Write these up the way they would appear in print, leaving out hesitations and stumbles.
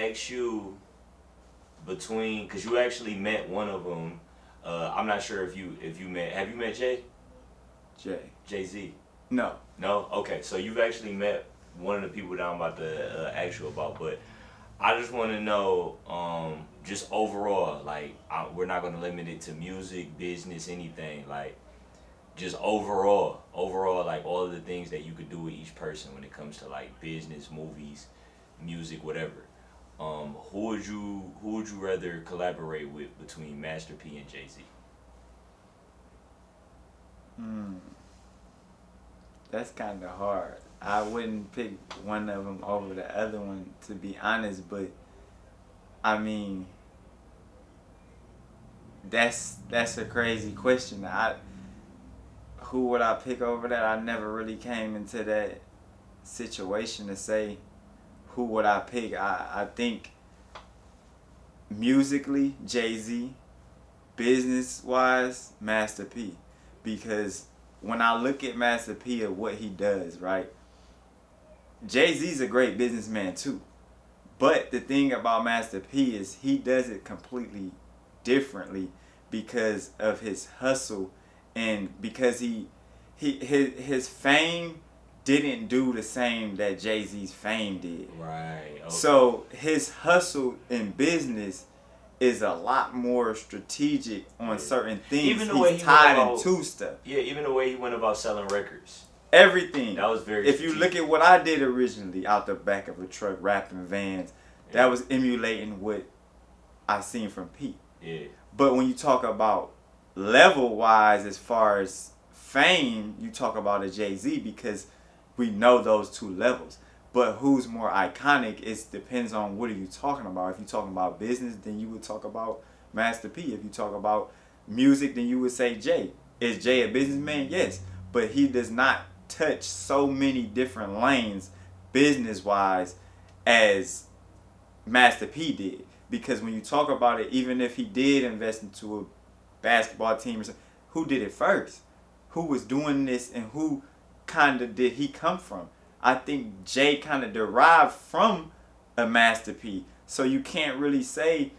ask you between, because you actually met one of them. I'm not sure if you met. Have you met Jay. Jay-Z? No. No. Okay, so you've actually met one of the people that I'm about to ask you about, but I just want to know, just overall, like, we're not gonna limit it to music, business, anything. Like, just overall, like all of the things that you could do with each person when it comes to like business, movies, music, whatever. Who would you rather collaborate with between Master P and Jay Z? Hmm. That's kind of hard. I wouldn't pick one of them over the other one, to be honest. But I mean, that's a crazy question. Who would I pick over that? I never really came into that situation to say who would I pick. I think musically Jay-Z, business wise Master P, because when I look at Master P and what he does, right? Jay-Z's a great businessman too. But the thing about Master P is he does it completely differently because of his hustle and because his fame didn't do the same that Jay-Z's fame did. Right. Okay. So his hustle in business is a lot more strategic on certain things. Even the way He's he tied went about, into stuff. Yeah, even the way he went about selling records. Everything. That was very If you look at what I did originally out the back of a truck rapping Vans, that was emulating what I seen from Pete. Yeah. But when you talk about level wise as far as fame, you talk about a Jay-Z because we know those two levels. But who's more iconic, it depends on what are you talking about. If you're talking about business, then you would talk about Master P. If you talk about music, then you would say Jay. Is Jay a businessman? Yes. But he does not touch so many different lanes business-wise as Master P did. Because when you talk about it, even if he did invest into a basketball team or something, who did it first? Who was doing this and who kind of did he come from? I think Jay kind of derived from a Master P. So you can't really say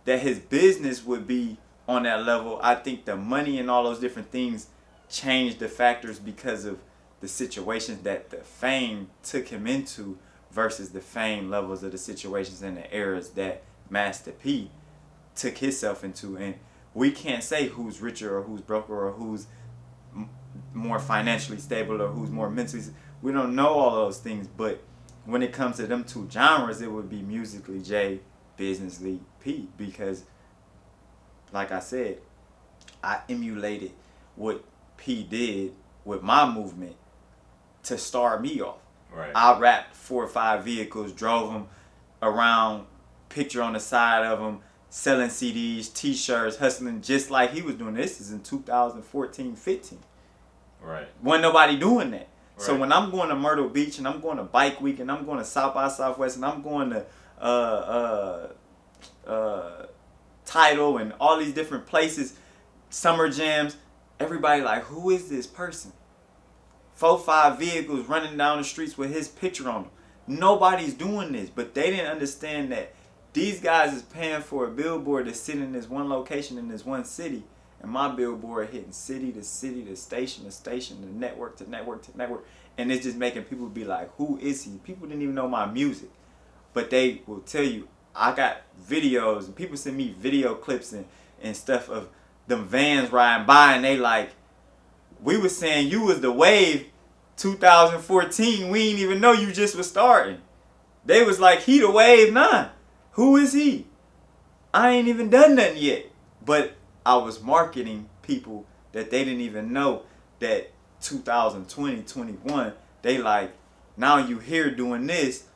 that his business would be on that level. I think the money and all those different things changed the factors because of the situations that the fame took him into versus the fame levels of the situations and the eras that Master P took himself into. And we can't say who's richer or who's broker or who's more financially stable or who's more mentally. We don't know all those things, but when it comes to them two genres, it would be musically J, businessly P, because like I said, I emulated what P did with my movement to start me off. Right. I wrapped 4 or 5 vehicles, drove them around, picture on the side of them, selling CDs, t-shirts, hustling just like he was doing. This is in 2014, 15. Right. Wasn't nobody doing that. Right. So when I'm going to Myrtle Beach and I'm going to Bike Week and I'm going to South by Southwest and I'm going to Tidal and all these different places, summer jams, everybody like, who is this person? 4, 5 vehicles running down the streets with his picture on them. Nobody's doing this, but they didn't understand that these guys is paying for a billboard to sit in this one location in this one city, and my billboard hitting city to city to station to station to network to network to network, and it's just making people be like, who is he? People didn't even know my music, but they will tell you, I got videos, and people send me video clips and stuff of them vans riding by, and they like, we was saying you was the wave 2014. We ain't even know you just was starting. They was like, he the wave 9. Who is he? I ain't even done nothing yet. But I was marketing people that they didn't even know that 2020, 21, they like, now you here doing this.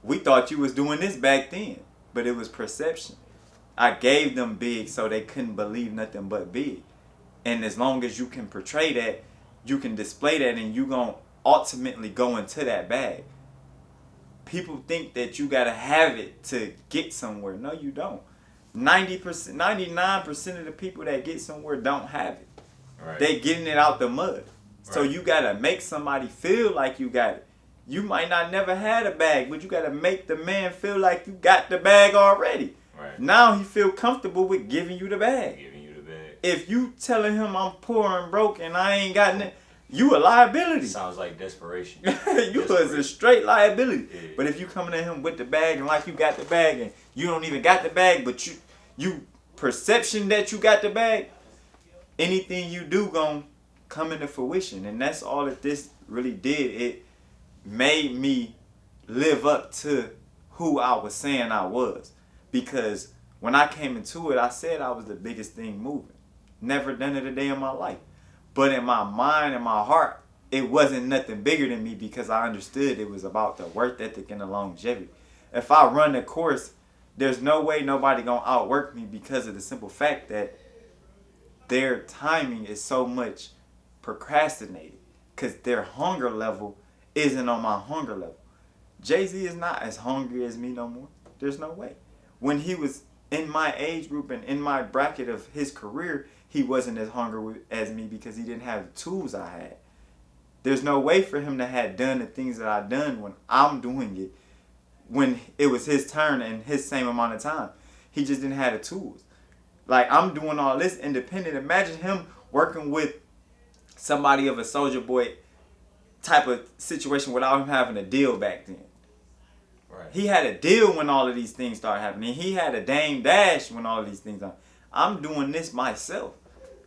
We thought you was doing this back then. But it was perception. I gave them big so they couldn't believe nothing but big. And as long as you can portray that, you can display that, and you going to ultimately go into that bag. People think that you got to have it to get somewhere. No, you don't. 90%, 99% of the people that get somewhere don't have it. Right. They getting it out the mud. So Right. you got to make somebody feel like you got it. You might not never had a bag, but you got to make the man feel like you got the bag already. Right. Now he feel comfortable with giving you the bag. Giving you the bag. If you telling him I'm poor and broke and I ain't got nothing, you a liability. Sounds like desperation. You was a straight liability. Yeah. But if you coming at him with the bag and like you got the bag and you don't even got the bag, but you perception that you got the bag, anything you do gonna come into fruition. And that's all that this really did. It made me live up to who I was saying I was. Because when I came into it, I said I was the biggest thing moving. Never done it a day in my life. But in my mind and my heart, it wasn't nothing bigger than me because I understood it was about the work ethic and the longevity. If I run the course, there's no way nobody gonna outwork me because of the simple fact that their timing is so much procrastinated because their hunger level isn't on my hunger level. Jay-Z is not as hungry as me no more. There's no way. When he was in my age group and in my bracket of his career, he wasn't as hungry as me because he didn't have the tools I had. There's no way for him to have done the things that I've done when I'm doing it, when it was his turn and his same amount of time. He just didn't have the tools. Like, I'm doing all this independent. Imagine him working with somebody of a Soulja Boy type of situation without him having a deal back then. Right. He had a deal when all of these things started happening. He had a Dame Dash when all of these things happened. I'm doing this myself.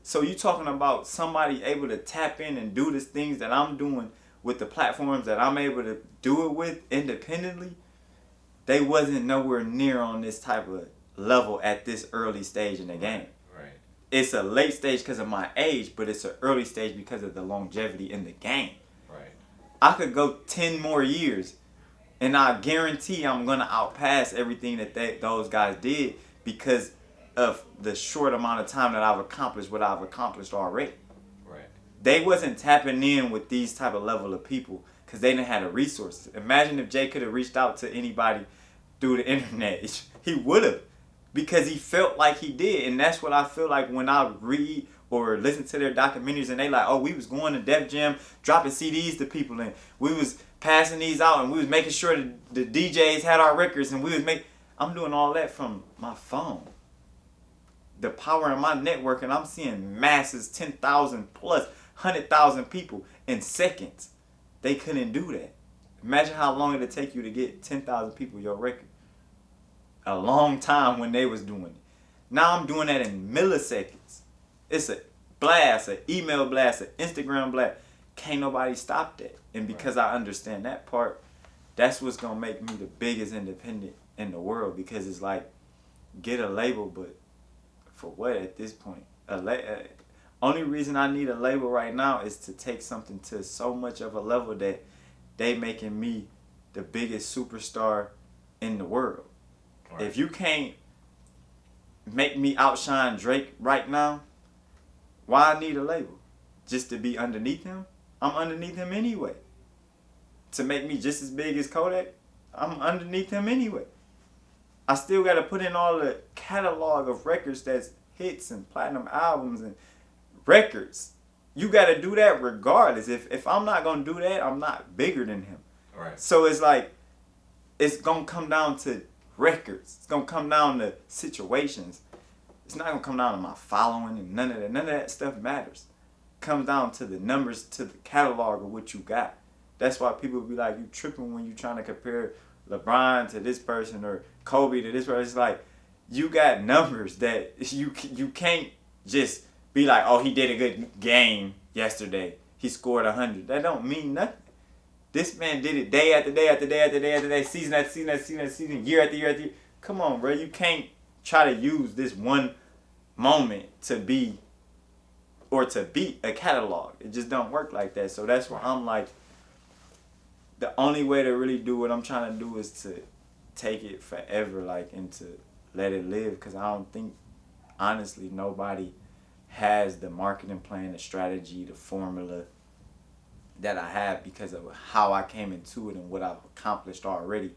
So you talking about somebody able to tap in and do the things that I'm doing with the platforms that I'm able to do it with independently. They wasn't nowhere near on this type of level at this early stage in the game. Right. It's a late stage because of my age, but it's an early stage because of the longevity in the game. Right. I could go 10 more years and I guarantee I'm going to outpass everything that those guys did because of the short amount of time that I've accomplished what I've accomplished already. Right. They wasn't tapping in with these type of level of people because they didn't have the resources. Imagine if Jay could have reached out to anybody through the internet. He would have, because he felt like he did. And that's what I feel like when I read or listen to their documentaries and they like, oh, we was going to Def Jam, dropping CDs to people, and we was passing these out, and we was making sure that the DJs had our records, and I'm doing all that from my phone. The power in my network, and I'm seeing masses, 10,000 plus, 100,000 people in seconds. They couldn't do that. Imagine how long it'd take you to get 10,000 people your record. A long time when they was doing it. Now I'm doing that in milliseconds. It's a blast, an email blast, an Instagram blast. Can't nobody stop that. And because I understand that part, that's what's going to make me the biggest independent in the world. Because it's like, get a label, but for what at this point? Only reason I need a label right now is to take something to so much of a level that they making me the biggest superstar in the world. Right. If you can't make me outshine Drake right now, why I need a label? Just to be underneath him? I'm underneath him anyway. To make me just as big as Kodak, I'm underneath him anyway. I still got to put in all the catalog of records that's hits and platinum albums and records. You got to do that regardless. If I'm not going to do that, I'm not bigger than him. Right. So it's like, it's going to come down to records. It's going to come down to situations. It's not going to come down to my following and none of that. None of that stuff matters. It comes down to the numbers, to the catalog of what you got. That's why people be like, you tripping when you trying to compare LeBron to this person or Kobe to this person. It's like, you got numbers that you can't just be like, oh, he did a good game yesterday. He scored 100. That don't mean nothing. This man did it day after day after day after day after day, season after season after season after season, year after year after year. Come on, bro. You can't try to use this one moment to be or to beat a catalog. It just don't work like that. So that's why I'm like, the only way to really do what I'm trying to do is to take it forever, like, and to let it live. Because I don't think, honestly, nobody has the marketing plan, the strategy, the formula that I have because of how I came into it and what I've accomplished already.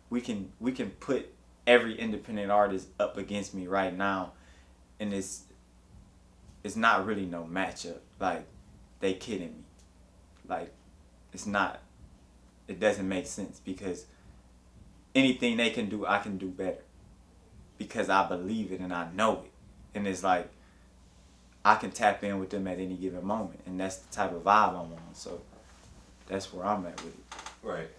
We can put every independent artist up against me right now, and it's not really no matchup. Like, they kidding me. Like, it's not it doesn't make sense because anything they can do, I can do better because I believe it and I know it. And it's like I can tap in with them at any given moment, and that's the type of vibe I'm on. So that's where I'm at with it. Right.